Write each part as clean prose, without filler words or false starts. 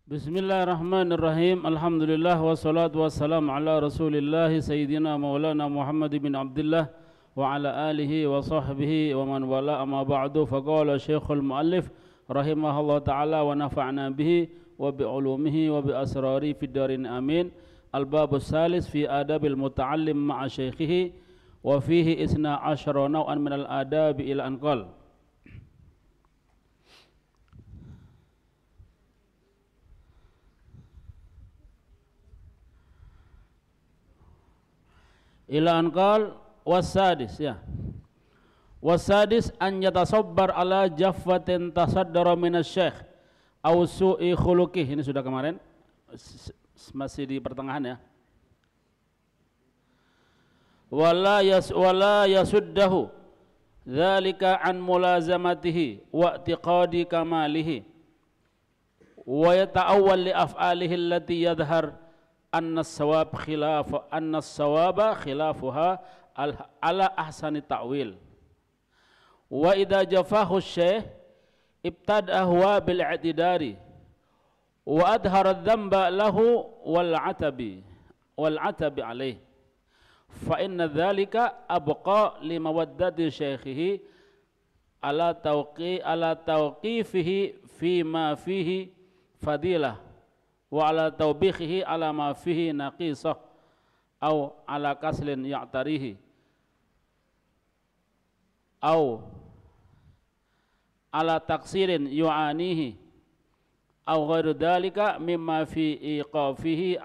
Bismillahirrahmanirrahim. Alhamdulillah wassalatu wassalamu ala Rasulillah sayyidina maulana Muhammad bin Abdullah wa ala alihi wa sahbihi wa man wala, amma ba'du. Faqala Syekhul Muallif rahimahullah ta'ala wa nafa'na bihi wa bi ulumihi wa bi asrari fid darin amin. Al-babus salis fi adabil muta'allim ma'a syaikhihi wa fihi isna asyara naw'an minal adabi ila anqal. Ila anqal wasadis, ya. Wasadis an yatasabbar ala jaffatin tasaddara minasy-syekh aw su'i khuluqih. Ini sudah kemarin, masih di pertengahan, ya. Wala yasuddahu dzalika an mulazamatihi wa i'tiqadi kamalihi wa yata'awwal li af'alihi allati yadhhar anna as-sawaba khilafuha ala ahsani ta'wil. Wa idza jafahu syekh ibtada'ahu bil i'tidari wa adhara adh-dhanba lahu wal atabi alaih, fa inna dhalika abqa li mawaddati syaikhihi ala tawqifihi fi ma fihi fadilah wa ala tawbihihi ala ma fihi naqisah au ala kaslin ya'tarihi au ala taksirin yu'anihi au ghairu dhalika mimma fi iqafihi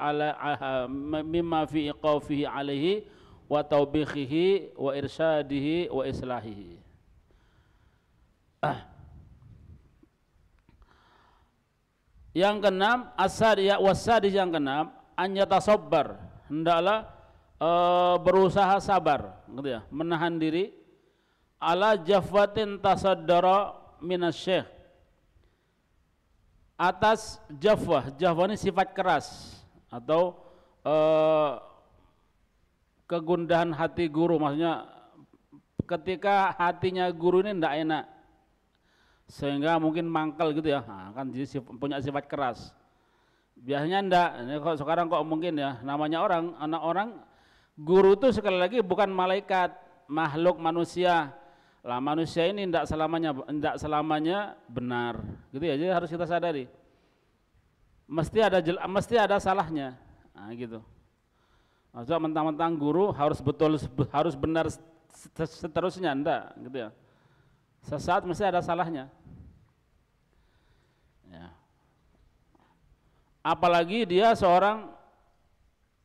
alaihi wa tawbihihi wa irsyadihi wa islahihi. Yang keenam, wasadis yang keenam, an yatasabbar, hendaklah berusaha sabar, gitu ya, menahan diri ala jafwatin tasaddara minasy-syekh, atas jafwah ini sifat keras atau kegundahan hati guru, maksudnya ketika hatinya guru ini tidak enak sehingga mungkin mangkel gitu ya, nah, kan dia punya sifat keras. Biasanya enggak, ini kok sekarang kok mungkin ya, namanya anak orang guru itu sekali lagi bukan malaikat, makhluk manusia. Lah manusia ini enggak selamanya benar, gitu ya. Jadi harus kita sadari. Mesti ada salahnya. Nah, gitu. Maksudnya mentang-mentang guru harus benar seterusnya, enggak, gitu ya. Sesaat mesti ada salahnya, ya. Apalagi dia seorang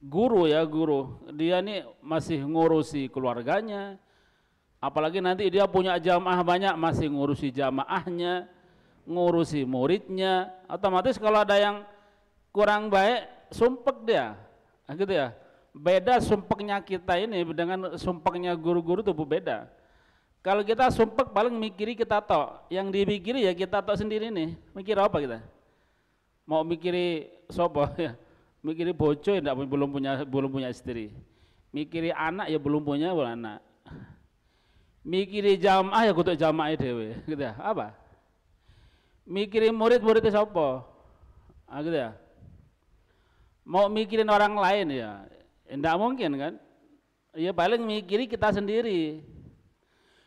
guru, ya, dia ini masih ngurusi keluarganya, apalagi nanti dia punya jamaah banyak, masih ngurusi jamaahnya, ngurusi muridnya. Otomatis kalau ada yang kurang baik, sumpek dia, gitu ya. Beda sumpeknya kita ini dengan sumpeknya guru-guru itu beda. Kalau kita sumpek paling mikiri kita tok, yang dipikiri ya kita tok sendiri nih. Mikir apa kita? Mau mikiri sopo ya? Mikiri bojo ya belum punya istri. Mikiri anak ya belum punya anak. Mikiri jamaah ya kudu jamaah dhewe, gitu ya. Apa? Mikiri murid-muridnya sopo? Ah, gitu ya. Mau mikirin orang lain ya enggak mungkin kan? Ya paling mikiri kita sendiri.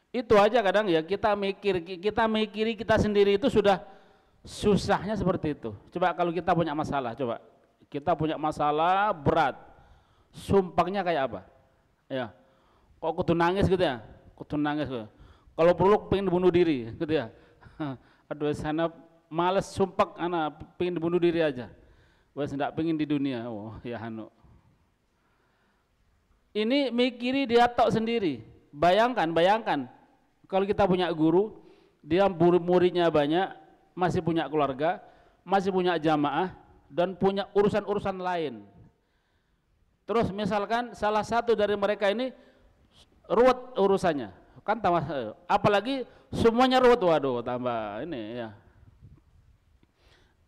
Itu aja kadang ya, kita mikiri kita sendiri itu sudah susahnya seperti itu. Coba kalau kita punya masalah, kita punya masalah berat, sumpahnya kayak apa? Ya, kok kudu nangis gitu ya? Kudu nangis gitu. Kalau perlu pengen bunuh diri gitu ya. Aduh, sana males sumpah, anak pengen bunuh diri aja. Wes ndak pengen di dunia. Oh ya hanu. Ini mikiri dia tok sendiri. Bayangkan kalau kita punya guru, dia muridnya banyak, masih punya keluarga, masih punya jamaah, dan punya urusan-urusan lain. Terus misalkan salah satu dari mereka ini ruwet urusannya, kan tambah, apalagi semuanya ruwet, waduh tambah ini ya.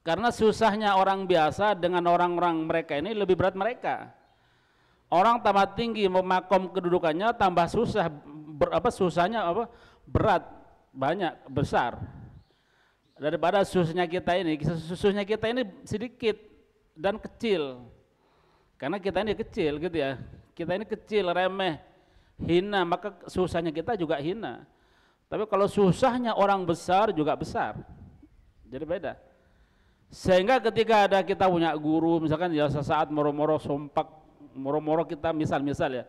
Karena susahnya orang biasa dengan orang-orang mereka ini lebih berat mereka. Orang tambah tinggi makom kedudukannya, tambah susahnya berat, banyak, besar. daripada susunya kita ini. Susunya kita ini sedikit dan kecil, karena kita ini kecil gitu ya, kita ini kecil, remeh, hina, maka susahnya kita juga hina. Tapi kalau susahnya orang besar juga besar, jadi beda. Sehingga ketika ada kita punya guru, misalkan ya sesaat moro-moro sompak, moro-moro kita misal ya,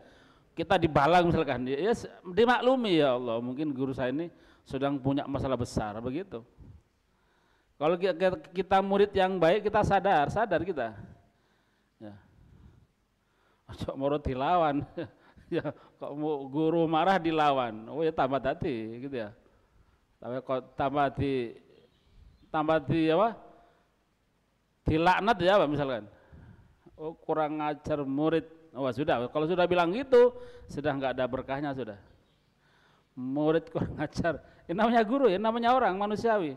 kita dibalang misalkan, ya dimaklumi, ya Allah mungkin guru saya ini sedang punya masalah besar begitu. Kalau kita murid yang baik, kita sadar kita. Ya. Cok moro dilawan, ya kok guru marah dilawan, oh ya tambah hati gitu ya. Tapi kok tambah di apa? Dilaknat ya Pak misalkan. Oh kurang ngajar murid. Oh sudah, kalau sudah bilang gitu, sudah nggak ada berkahnya sudah. Murid kurang ngajar. Ini namanya guru ya, namanya orang manusiawi.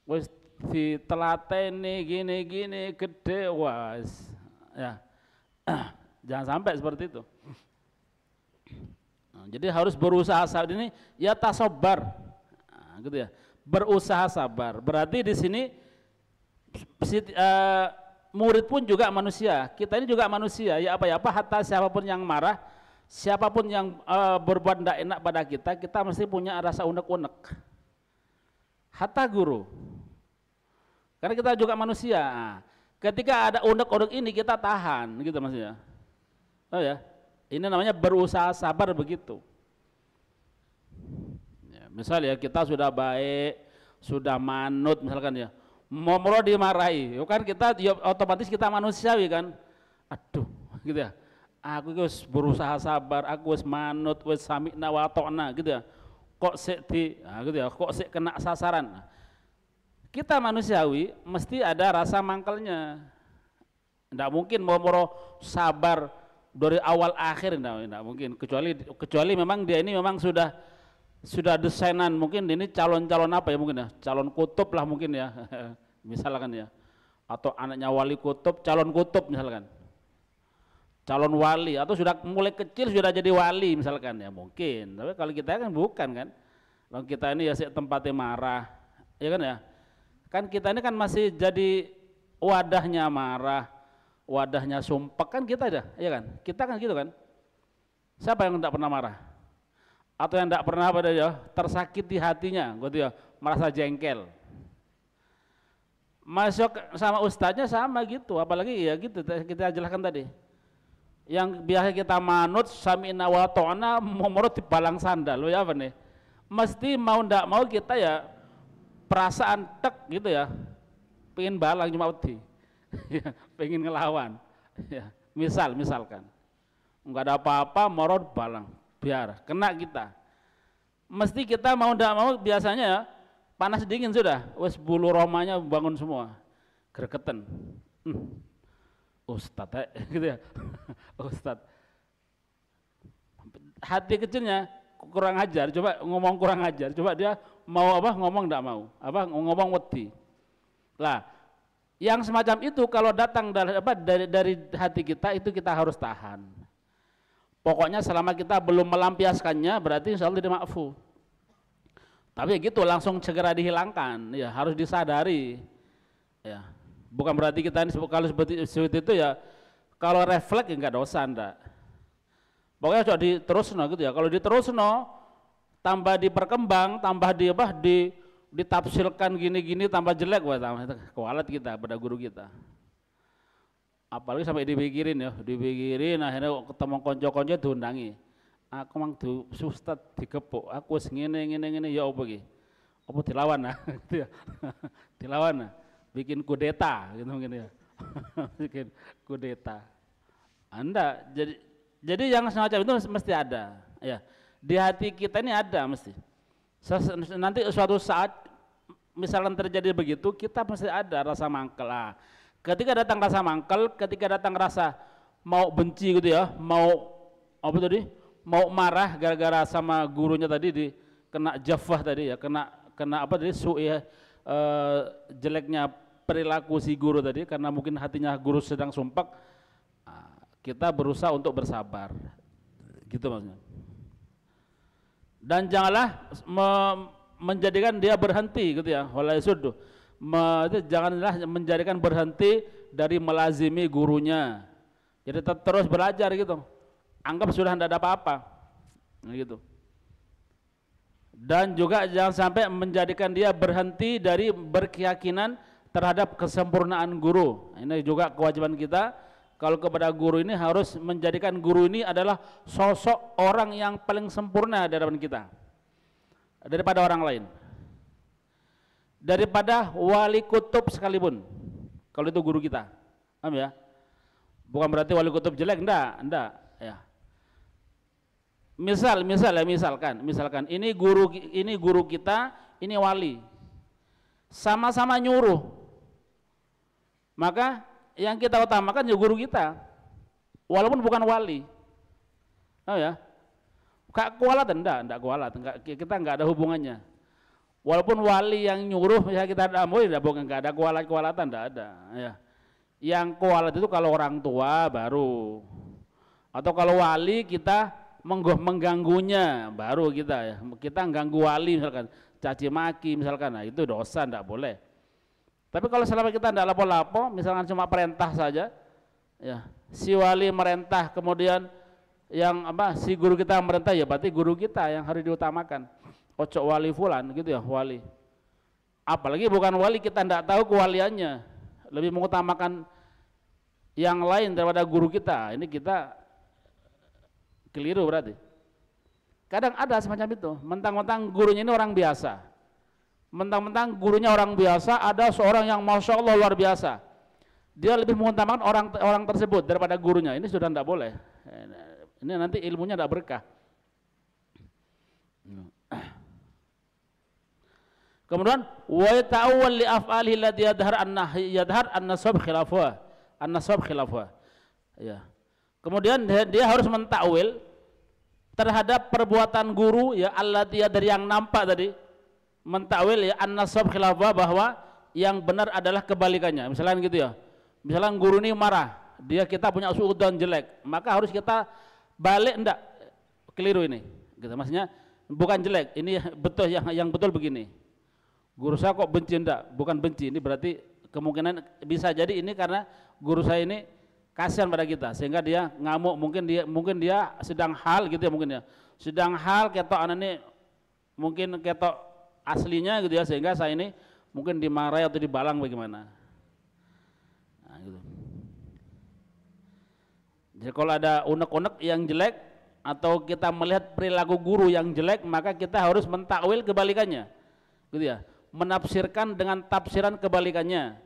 Wes ditelateni gini gede, wah ya. Jangan sampai seperti itu. Nah, jadi harus berusaha sabar ini ya tasabar. Nah, gitu ya. Berusaha sabar. Berarti di sini murid pun juga manusia. Kita ini juga manusia. Ya apa hatta siapapun yang marah, siapapun yang berbuat tidak enak pada kita mesti punya rasa unek-unek. Hatta guru. Karena kita juga manusia. Nah, ketika ada unek-unek ini kita tahan gitu maksudnya. Oh ya. Ini namanya berusaha sabar begitu. Ya, misal ya kita sudah baik, sudah manut misalkan ya, mau dimarahi, kan kita ya, otomatis kita manusiawi kan. Aduh, gitu ya. Aku harus berusaha sabar, aku harus manut, harus sami'na wa ta'na gitu ya. Kok gitu ya, kok kena sasaran. Nah, kita manusiawi mesti ada rasa mangkelnya. Tidak mungkin mau sabar dari awal akhir, tidak mungkin, kecuali memang dia ini memang sudah desainan, mungkin ini calon apa ya mungkin ya, calon kutub lah mungkin ya misalkan ya, atau anaknya wali kutub, calon kutub misalkan, calon wali, atau sudah mulai kecil sudah jadi wali misalkan ya mungkin. Tapi kalau kita kan bukan kan, kalau kita ini ya tempatnya marah ya kan kita ini kan masih jadi wadahnya marah, wadahnya sumpek kan kita ya kan, kita kan gitu kan. Siapa yang tidak pernah marah atau yang tidak pernah tersakiti hatinya gitu ya, merasa jengkel, masuk sama ustadznya sama gitu. Apalagi ya gitu kita jelaskan tadi, yang biasa kita manut sami'na wa ta'na mau dibalang sandal ya apa nih, mesti mau tidak mau kita ya perasaan tek gitu ya, pengen balang cuma uti ya, pengen ngelawan ya, misalkan nggak ada apa-apa morot balang biar kena kita, mesti kita mau tidak mau biasanya ya, panas dingin sudah wes bulu romanya bangun semua gregetan. Ustadz gitu ya Ustadz hati kecilnya kurang ajar, coba ngomong kurang ajar, coba dia mau ngomong tidak mau ngomong wedi lah. Yang semacam itu kalau datang dari hati kita itu kita harus tahan. Pokoknya selama kita belum melampiaskannya berarti insya Allah tidak maafu. Tapi gitu langsung segera dihilangkan, ya harus disadari. Ya, bukan berarti kita ini kalau seperti itu ya, kalau refleks ya enggak dosa enggak. Pokoknya coba diterusno gitu ya. Kalau diterusno tambah diperkembang, tambah ditafsirkan gini-gini tambah jelek, wah kualat kita pada guru kita. Apalagi sampai dipikirin akhirnya ketemu konco-konco diundangi. Aku mang Ustad digepuk, aku wis ngene ya apa iki? Apa dilawan nah gitu ya. Dilawan nah. Bikin kudeta gitu mungkin ya. Bikin kudeta. Anda jadi yang semacam itu mesti ada ya. Di hati kita ini ada mesti. Nanti suatu saat misalkan terjadi begitu, kita mesti ada rasa mangkel. Nah, ketika datang rasa mangkel, ketika datang rasa mau benci gitu ya, mau mau marah gara-gara sama gurunya tadi kena jafah tadi ya, kena jeleknya perilaku si guru tadi, karena mungkin hatinya guru sedang sumpek. Nah, kita berusaha untuk bersabar, gitu maksudnya. Dan janganlah menjadikan dia berhenti gitu ya, wala yasuddu. Janganlah menjadikan berhenti dari melazimi gurunya. Jadi terus belajar gitu. Anggap sudah tidak ada apa-apa. Gitu. Dan juga jangan sampai menjadikan dia berhenti dari berkeyakinan terhadap kesempurnaan guru. Ini juga kewajiban kita. Kalau kepada guru ini harus menjadikan guru ini adalah sosok orang yang paling sempurna di hadapan kita daripada orang lain, daripada wali kutub sekalipun. Kalau itu guru kita, paham ya? Bukan berarti wali kutub jelek, enggak, ya. Misalkan ini guru kita, ini wali, sama-sama nyuruh, maka yang kita utamakan ya guru kita, walaupun bukan wali, paham ya? Kak kualatan, enggak kualat, kita enggak ada hubungannya. Walaupun wali yang nyuruh ya kita ada enggak ada kualatan, enggak ada ya. Yang kualat itu kalau orang tua baru, atau kalau wali kita mengganggunya baru kita mengganggu wali, misalkan caci maki misalkan, nah itu dosa, enggak boleh. Tapi kalau selama kita enggak lapo-lapo, misalkan cuma perintah saja ya, si wali merintah kemudian yang si guru kita merintah, ya berarti guru kita yang harus diutamakan. Ojo wali fulan gitu ya, wali. Apalagi bukan wali, kita tidak tahu kewaliannya, lebih mengutamakan yang lain daripada guru kita. Ini kita keliru berarti. Kadang ada semacam itu, mentang-mentang gurunya ini orang biasa, mentang-mentang gurunya orang biasa, ada seorang yang masya Allah luar biasa, dia lebih mengutamakan orang tersebut daripada gurunya. Ini sudah tidak boleh. Ini nanti ilmunya tidak berkah. Kemudian wa ta'awwal li af'alihi allati yadhhar an-nasab khilafah. Ya. Kemudian dia harus mentakwil terhadap perbuatan guru ya, allati dari yang nampak tadi, mentakwil ya an-nasab khilafah, bahwa yang benar adalah kebalikannya. Misalnya gitu ya. Misalnya guru ini marah, kita punya suudzon jelek, maka harus kita balik, enggak, keliru ini gitu. Maksudnya bukan jelek, ini betul, yang betul begini. Guru saya kok benci, enggak, bukan benci, ini berarti kemungkinan bisa jadi ini karena guru saya ini kasihan pada kita sehingga dia ngamuk, mungkin dia sedang hal gitu ya, mungkin ya sedang hal ketok anak ini mungkin ketok aslinya gitu ya, sehingga saya ini mungkin dimarahi atau dibalang bagaimana. Nah, gitu. Jadi kalau ada unek-unek yang jelek atau kita melihat perilaku guru yang jelek, maka kita harus mentakwil kebalikannya, gitu ya, menafsirkan dengan tafsiran kebalikannya.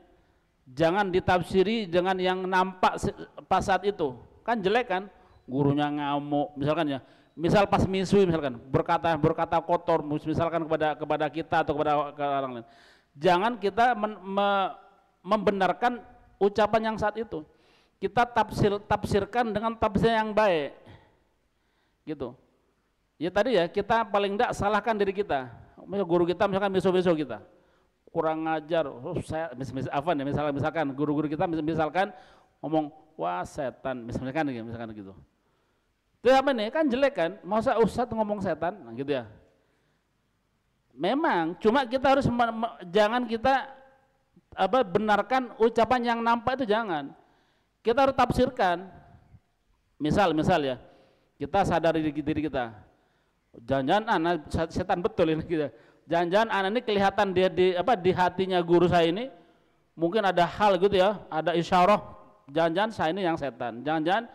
Jangan ditafsiri dengan yang nampak pas saat itu, kan jelek kan, gurunya ngamuk misalkan ya, misal pas misui misalkan berkata kotor misalkan kepada kita atau kepada orang lain. Jangan kita membenarkan ucapan yang saat itu. Kita tafsirkan dengan tafsir yang baik, gitu. Ya tadi ya, kita paling enggak salahkan diri kita. Guru kita misalkan besok kita kurang ngajar, misalkan guru-guru kita misalkan ngomong wah setan, misalkan gitu. Itu apa nih? Kan jelek kan? Masa ustadz ngomong setan, nah, gitu ya. Memang, cuma kita harus jangan kita benarkan ucapan yang nampak itu, jangan. Kita harus tafsirkan. Misal ya, kita sadari diri kita. Jangan-jangan anak setan betul ini kita. Jangan-jangan anak ini kelihatan di hatinya guru saya ini mungkin ada hal gitu ya, ada isyarah. Jangan-jangan saya ini yang setan. Jangan-jangan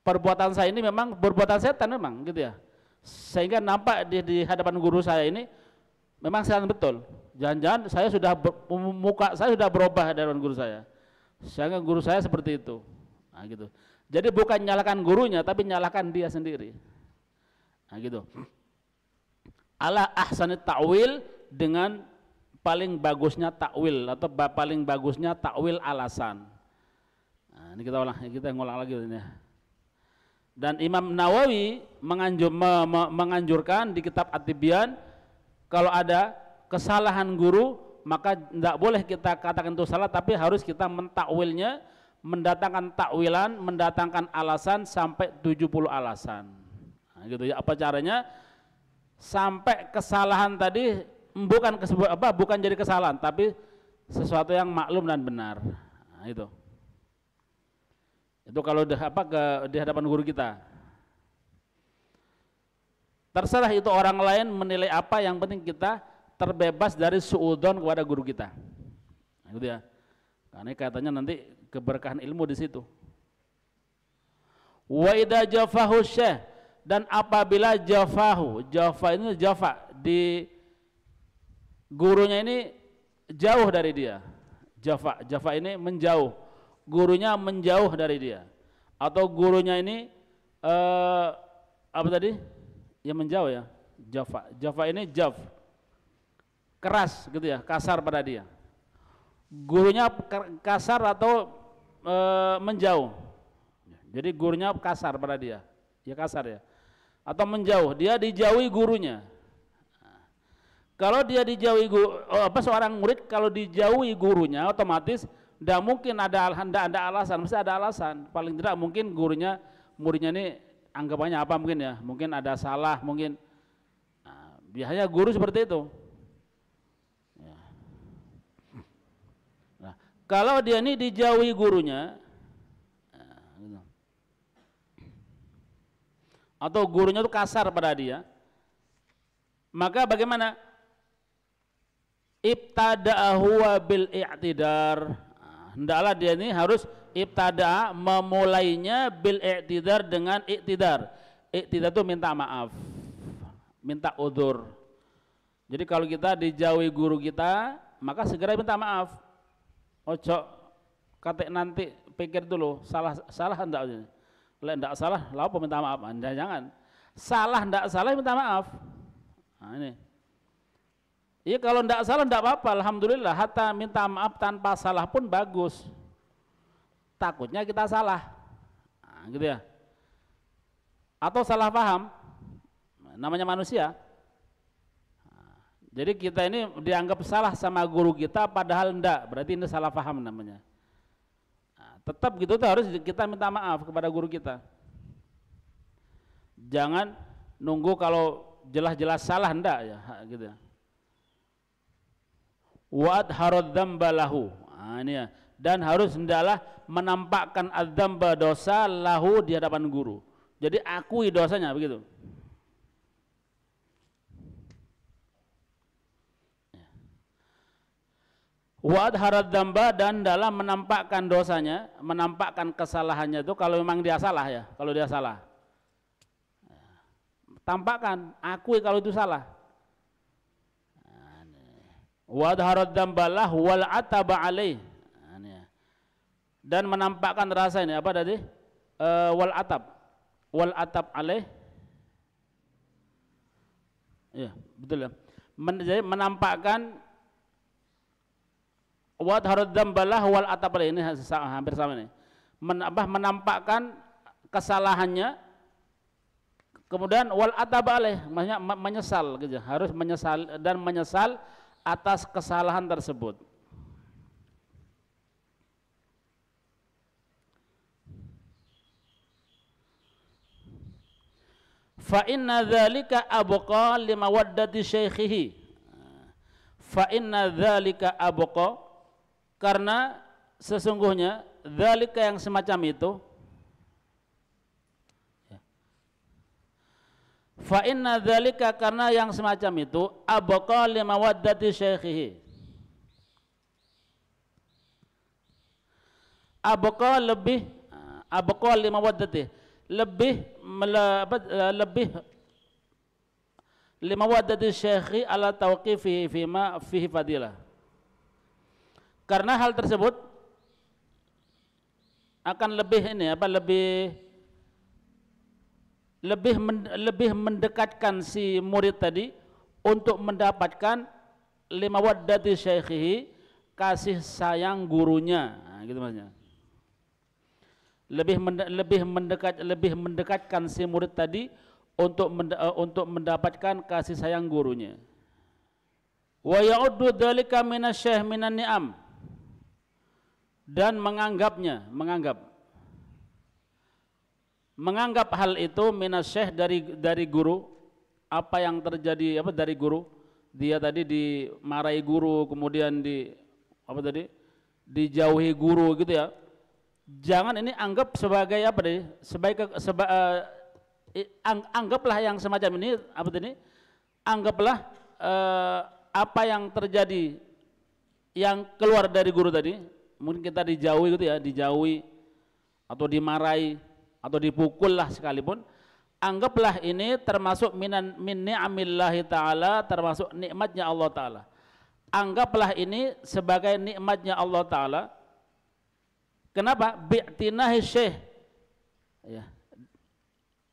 perbuatan saya ini memang perbuatan setan memang gitu ya. Sehingga nampak di hadapan guru saya ini memang setan betul. Jangan-jangan muka saya sudah berubah dari guru saya. Sehingga guru saya seperti itu. Nah, gitu. Jadi bukan nyalakan gurunya, tapi nyalakan dia sendiri. Nah, gitu. Ala ahsanit ta'wil, dengan paling bagusnya takwil atau paling bagusnya takwil alasan. Nah, ini kita ngulang lagi ini. Dan Imam Nawawi menganjurkan di kitab At-Tibyan, kalau ada kesalahan guru maka tidak boleh kita katakan itu salah, tapi harus kita mentakwilnya, mendatangkan takwilan, mendatangkan alasan sampai 70 alasan. Nah, gitu ya. Apa caranya? Sampai kesalahan tadi bukan jadi kesalahan, tapi sesuatu yang maklum dan benar. Nah, itu kalau di hadapan guru kita. Terserah itu orang lain menilai apa, yang penting kita terbebas dari suudzon kepada guru kita. Nah, gitu ya. Karena katanya nanti keberkahan ilmu di situ. Wa idza jafahu syekh, dan apabila jafahu, jafa ini jafa di gurunya ini jauh dari dia. Jafa ini menjauh, gurunya menjauh dari dia, atau gurunya ini apa tadi? Ya menjauh ya. Jafa ini keras gitu ya, kasar pada dia. Gurunya kasar atau menjauh. Jadi gurunya kasar pada dia, ya kasar ya. Atau menjauh, dia dijauhi gurunya. Kalau dia dijauhi seorang murid kalau dijauhi gurunya, otomatis tidak mungkin ada alasan, mesti ada alasan. Paling tidak mungkin muridnya ini anggapannya apa mungkin ya? Mungkin ada salah, mungkin. Nah, biasanya guru seperti itu. Ya. Nah, kalau dia ini dijauhi gurunya, atau gurunya itu kasar pada dia, maka bagaimana? Ibtada'ahu bil i'tidar. Hendaklah dia ini harus ibtada, memulainya bil i'tidar, dengan i'tidar. I'tidar itu minta maaf, minta udzur. Jadi kalau kita dijauhi guru kita, maka segera minta maaf. Ojo kate nanti pikir dulu salah hendak. Tidak salah, lalu minta maaf. Anda jangan salah, tidak salah minta maaf. Nah, ini. Iya, kalau tidak salah tidak apa-apa, alhamdulillah. Hatta minta maaf tanpa salah pun bagus. Takutnya kita salah, nah, gitu ya. Atau salah paham, namanya manusia. Nah, jadi kita ini dianggap salah sama guru kita, padahal tidak. Berarti ini salah paham namanya. Tetap gitu tuh harus kita minta maaf kepada guru kita. Jangan nunggu kalau jelas-jelas salah, enggak ya, gitu ya. Wa adharad dzamba lahu. Nah, ini ya. Dan harus hendaklah menampakkan adzamba, dosa, lahu, di hadapan guru. Jadi akui dosanya, begitu. Wa adharad dzamba, dan dalam menampakkan dosanya, menampakkan kesalahannya itu kalau memang dia salah ya, kalau dia salah. Tampakkan, akui kalau itu salah. Wa adharad dzamba lahu wal ataba alaih. Dan menampakkan rasa ini apa tadi? Wal atab alaih. Ya, betul ya. Jadi menampakkan wa adharad dzamba lahu wal atab alaih, ini hampir sama ini. Menampakkan kesalahannya, kemudian wal atab alaih, maksudnya menyesal gitu. Harus menyesal dan menyesal atas kesalahan tersebut. Fa inna dzalika abqa limawaddati syaikhihi. Fa inna dzalika abqa, karena sesungguhnya dzalika yang semacam itu, fa inna dzalika, karena yang semacam itu, abqa limawaddati syaikhihi. Abqa limawaddati, lebih limawaddati syekhi ala tauqifihi fima fihi fadilah. Karena hal tersebut akan lebih mendekatkan si murid tadi untuk mendapatkan limawaddati syekhihi, kasih sayang gurunya. Nah, gitu maksudnya. Lebih mendekatkan si murid tadi untuk mendapatkan kasih sayang gurunya. Wa ya'uddu dzalika minasyaikh minan ni'am, dan menganggap hal itu minasyaikh, dari guru, apa yang terjadi dari guru dia tadi dimarahi guru, kemudian dijauhi guru gitu ya. Jangan ini anggap sebagai apa deh? Anggaplah yang semacam ini apa tadi? Anggaplah apa yang terjadi yang keluar dari guru tadi, mungkin kita dijauhi gitu ya, dijauhi atau dimarahi atau dipukul lah sekalipun, anggaplah ini termasuk min ni'amillahi ta'ala, termasuk nikmatnya Allah Ta'ala. Anggaplah ini sebagai nikmatnya Allah Ta'ala. Kenapa? Bi'tinahi syekh, ya,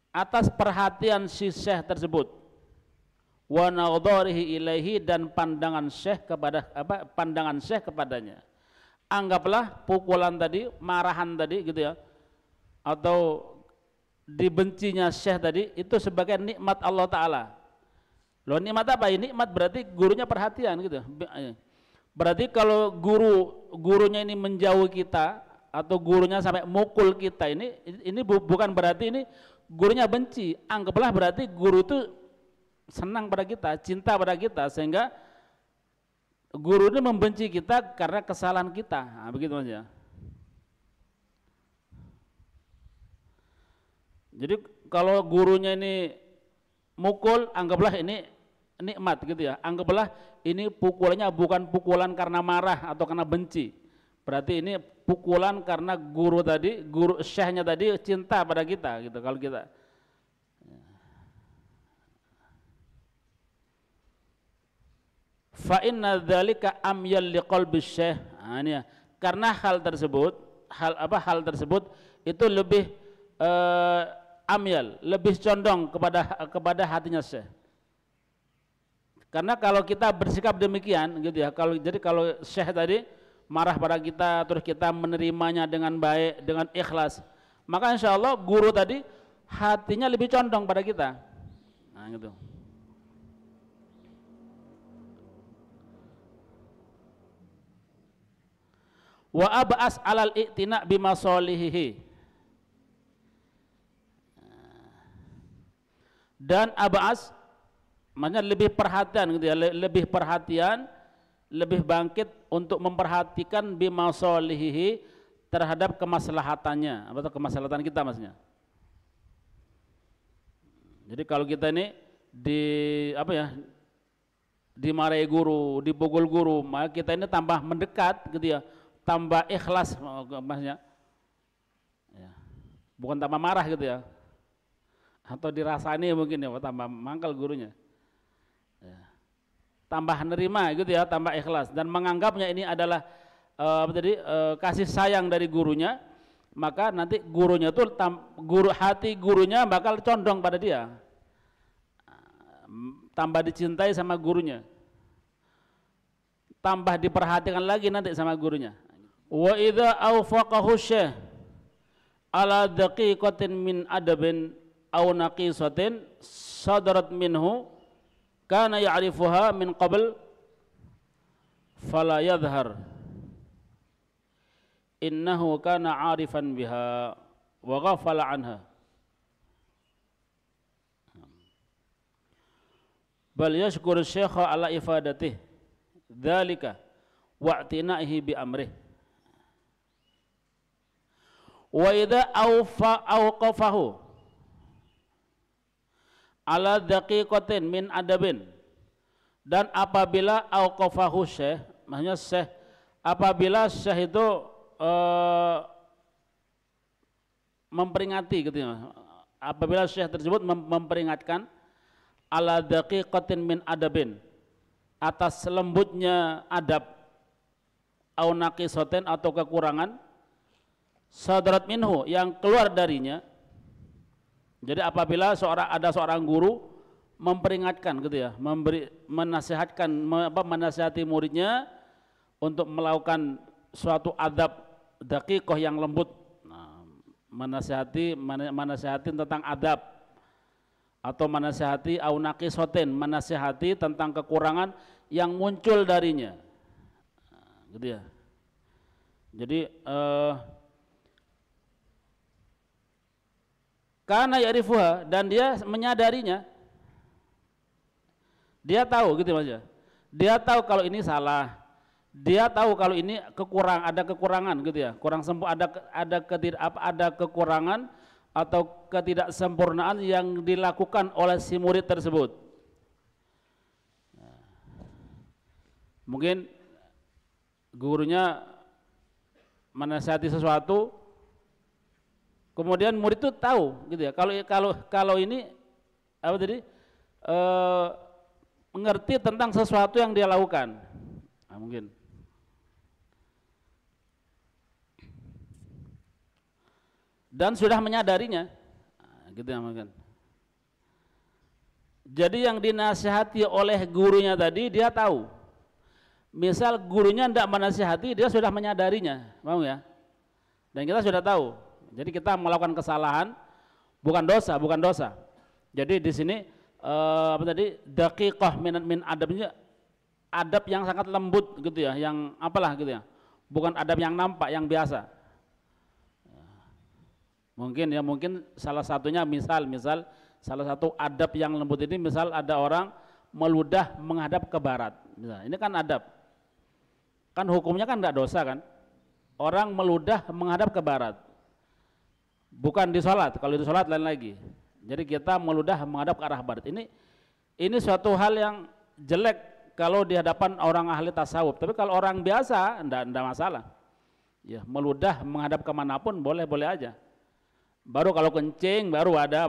atas perhatian si syekh tersebut, wa nadharihi ilaihi, dan pandangan syekh kepadanya. Anggaplah pukulan tadi, marahan tadi gitu ya, atau dibencinya syekh tadi itu sebagai nikmat Allah Ta'ala. Loh, nikmat apa? Ini nikmat berarti gurunya perhatian gitu. Berarti kalau gurunya ini menjauhi kita atau gurunya sampai mukul kita, ini bukan berarti ini gurunya benci. Anggaplah berarti guru itu senang pada kita, cinta pada kita, sehingga guru ini membenci kita karena kesalahan kita. Nah, begitu aja. Jadi kalau gurunya ini mukul, anggaplah ini nikmat gitu ya. Anggaplah ini pukulannya bukan pukulan karena marah atau karena benci. Berarti ini pukulan karena guru syekhnya tadi cinta pada kita gitu. Kalau kita fa inna dzalika amyal liqalbi syekh. Nah, ini ya. Karena hal tersebut itu lebih amyal, lebih condong kepada hatinya syekh. Karena kalau kita bersikap demikian gitu ya, kalau syekh tadi marah pada kita, terus kita menerimanya dengan baik, dengan ikhlas, maka insya Allah guru tadi hatinya lebih condong pada kita. Nah gitu. Wa ab'as alal i'tina bimasolihihi, dan ab'as maknanya lebih perhatian gitu ya, lebih perhatian, lebih bangkit untuk memperhatikan bimasolihihi, terhadap kemaslahatannya atau kemaslahatan kita maksudnya. Jadi kalau kita ini dimarahi guru, dipukul guru, maka kita ini tambah mendekat gitu ya, tambah ikhlas maksudnya, ya. Bukan tambah marah gitu ya, atau dirasani mungkin ya, tambah mangkal gurunya, ya. Tambah nerima gitu ya, tambah ikhlas dan menganggapnya ini adalah kasih sayang dari gurunya, maka nanti gurunya tuh hati gurunya bakal condong pada dia, tambah dicintai sama gurunya, tambah diperhatikan lagi nanti sama gurunya. Wa idza awfaqahu syekh ala daqiqatin min adabin aw naqisatin sadarat minhu kana ya'rifuha min qabl fala yadhhar innahu kana 'arifan biha wa ghafala anha bal yashkuru syekha ala ifadatih dzalika wa'tina'ihi bi amrih. Wa idza awqafahu ala daqiqatin min adabin, dan apabila awqafahu syekh, maksudnya syekh, apabila syekh itu memperingati gitu ya, apabila syekh tersebut memperingatkan ala daqiqatin min adabin, atas lembutnya adab, au naqisatin atau kekurangan, sadarat minhu yang keluar darinya. Jadi apabila ada seorang guru memperingatkan gitu ya, menasihati muridnya untuk melakukan suatu adab daqiqah yang lembut, nah, menasihati tentang adab, atau menasihati au naqisatin, menasihati tentang kekurangan yang muncul darinya, nah, gitu ya. Jadi karena ya'rifuha, dan dia menyadarinya, dia tahu gitu Mas ya. Dia tahu kalau ini salah. Dia tahu kalau ini ada kekurangan gitu ya. Ada kekurangan atau ketidaksempurnaan yang dilakukan oleh si murid tersebut. Mungkin gurunya menasihati sesuatu, kemudian murid itu tahu gitu ya. Kalau ini apa tadi mengerti tentang sesuatu yang dia lakukan. Nah, mungkin dan sudah menyadarinya. Nah, gitu ya mungkin. Jadi yang dinasihati oleh gurunya tadi dia tahu. Misal gurunya tidak menasihati, dia sudah menyadarinya, paham ya? Dan kita sudah tahu. Jadi kita melakukan kesalahan bukan dosa. Jadi di sini apa tadi? Daqiqah min adabnya, adab yang sangat lembut gitu ya, yang apalah gitu ya. Bukan adab yang nampak, yang biasa. Mungkin salah satunya misal salah satu adab yang lembut ini misal ada orang meludah menghadap ke barat. Misal, ini kan adab. Kan hukumnya kan tidak dosa kan, orang meludah menghadap ke barat, bukan di sholat. Kalau di sholat lain lagi. Jadi kita meludah menghadap ke arah barat. Ini suatu hal yang jelek kalau di hadapan orang ahli tasawuf. Tapi kalau orang biasa tidak masalah. Ya, meludah menghadap kemanapun boleh aja. Baru kalau kencing baru ada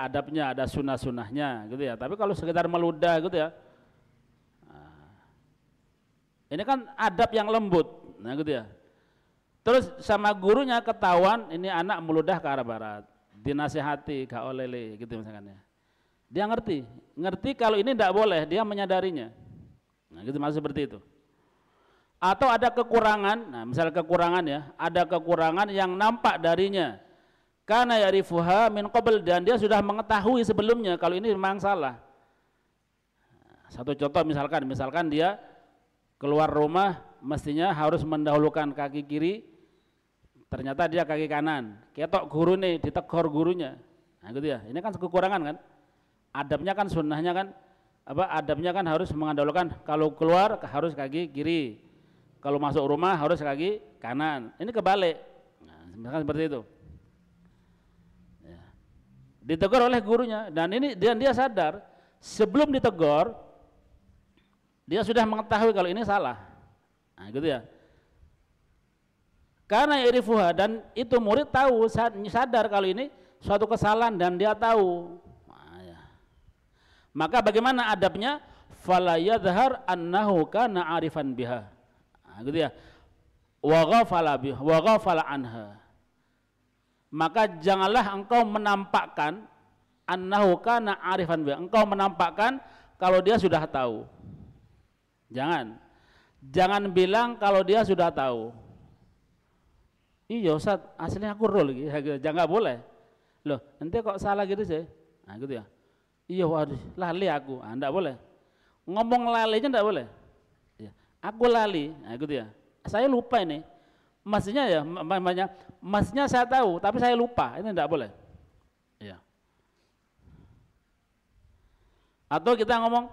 adabnya, ada sunnah-sunnahnya gitu ya. Tapi kalau sekedar meludah gitu ya. Ini kan adab yang lembut, nah gitu ya. Terus sama gurunya ketahuan ini anak meludah ke arah barat, dinasihati gak oleh gitu misalkan ya. Dia ngerti kalau ini tidak boleh, dia menyadarinya. Nah gitu maksud seperti itu. Atau ada kekurangan, nah misal kekurangan ya, ada kekurangan yang nampak darinya. Karena ya'rifuha min qabl, dan dia sudah mengetahui sebelumnya kalau ini memang salah. Satu contoh misalkan dia keluar rumah mestinya harus mendahulukan kaki kiri, ternyata dia kaki kanan. Ketok guru nih, ditegur gurunya. Nah gitu ya. Ini kan kekurangan kan. Adabnya kan sunnahnya kan adabnya kan harus mendahulukan kalau keluar harus kaki kiri. Kalau masuk rumah harus kaki kanan. Ini kebalik. Nah, misalkan seperti itu. Ya. Ditegur oleh gurunya dan dia sadar sebelum ditegur dia sudah mengetahui kalau ini salah. Nah, gitu ya. Karena ya'rifuha, dan itu murid tahu, sadar kalau ini suatu kesalahan dan dia tahu. Nah, ya. Maka bagaimana adabnya? Fala yadhhar annahu kana 'arifan biha. Nah, gitu ya. Wa ghafala anha. Maka janganlah engkau menampakkan annahu kana 'arifan biha. Engkau menampakkan kalau dia sudah tahu. Jangan bilang kalau dia sudah tahu. Iya Ustaz, aslinya aku roll gitu. Jangan boleh. Loh, ente kok salah gitu sih? Nah, gitu ya. Iya waduh, lali aku. Ah, enggak boleh. Ngomong lalinya enggak boleh. Ya, aku lali. Nah, gitu ya. Saya lupa ini. Maksudnya saya tahu, tapi saya lupa. Ini enggak boleh. Ya. Atau kita ngomong,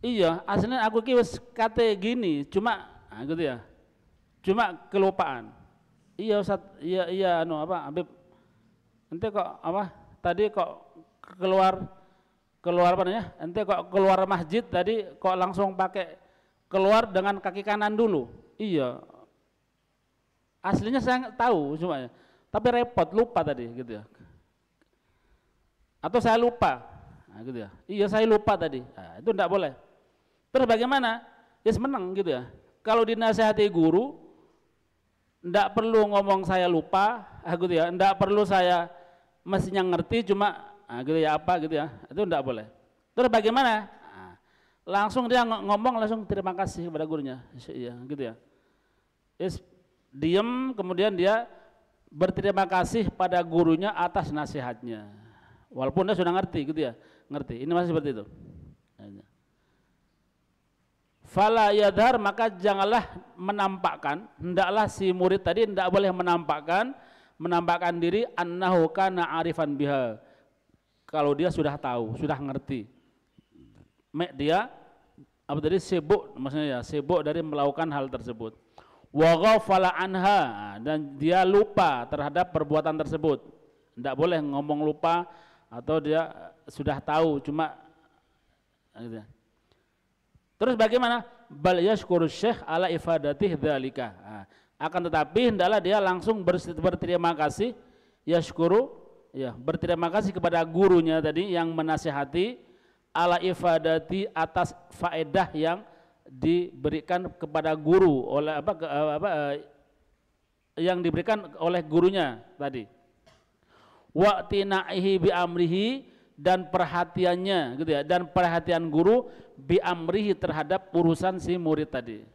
iya, aslinya aku wis kate gini, cuma gitu ya. Cuma kelupaan. Iya Ustaz, iya Habib. Ente kok tadi kok keluar apa namanya? Ente kok keluar masjid tadi kok langsung pakai keluar dengan kaki kanan dulu. Iya. Aslinya saya tahu cuma, tapi repot lupa tadi gitu ya. Atau saya lupa. Nah, gitu ya. Iya, saya lupa tadi. Nah, itu enggak boleh. Terus bagaimana? Ya menang gitu ya. Kalau dinasihati guru, ndak perlu ngomong saya lupa, gitu ya. Ndak perlu saya mestinya ngerti, cuma gitu ya apa gitu ya. Itu ndak boleh. Terus bagaimana? Langsung dia ngomong langsung terima kasih kepada gurunya. Iya, gitu ya. Diam, kemudian dia berterima kasih pada gurunya atas nasihatnya. Walaupun dia sudah ngerti gitu ya. Ngerti. Ini masih seperti itu. Fala yadhar, maka janganlah menampakkan, hendaklah si murid tadi tidak boleh menampakkan diri annahu kana arifan biha. Kalau dia sudah tahu, sudah ngerti. Dia apa tadi, sibuk, maksudnya ya sibuk dari melakukan hal tersebut. Wa ghafala anha, dan dia lupa terhadap perbuatan tersebut. Tidak boleh ngomong lupa atau dia sudah tahu cuma gitu. Terus bagaimana? Bal yashkuru syekh ala ifadatih dzalika. Akan tetapi hendaklah dia langsung berterima kasih, yashkuru, ya, berterima kasih kepada gurunya tadi yang menasihati, ala ifadati, atas faedah yang diberikan kepada guru oleh yang diberikan oleh gurunya tadi. Wa tinaihi bi amrihi, dan perhatiannya gitu ya, dan perhatian guru bi amrihi terhadap urusan si murid tadi.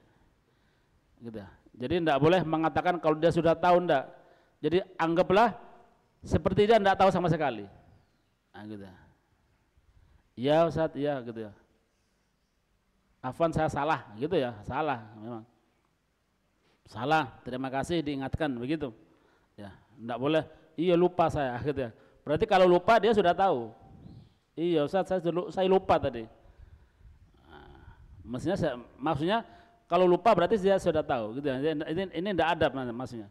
Gitu ya. Jadi tidak boleh mengatakan kalau dia sudah tahu, enggak. Jadi anggaplah seperti dia tidak tahu sama sekali. Nah, gitu ya. Ya Ustaz, ya gitu ya. Afwan saya salah, gitu ya, salah memang. Salah, terima kasih diingatkan begitu. Ya, enggak boleh, iya lupa saya gitu ya. Berarti kalau lupa dia sudah tahu. Iya Ustaz, saya lupa tadi. Nah, maksudnya kalau lupa berarti dia sudah tahu gitu ya. Ini enggak adab maksudnya.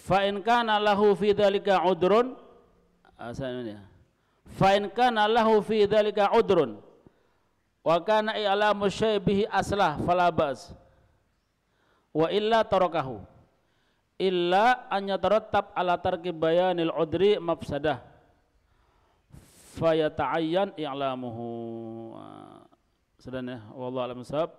Fa in kana lahu fi dzalika udrun, fa in kana lahu fi dzalika udrun wa kana i'lamu syai' bihi aslah fala bas wa illa tarakahu illa an yatarattab ala tarki bayanil udri mafsadah fa yata'ayyan i'lamuhu. Sedang ya, wallahu a'lam bishawab.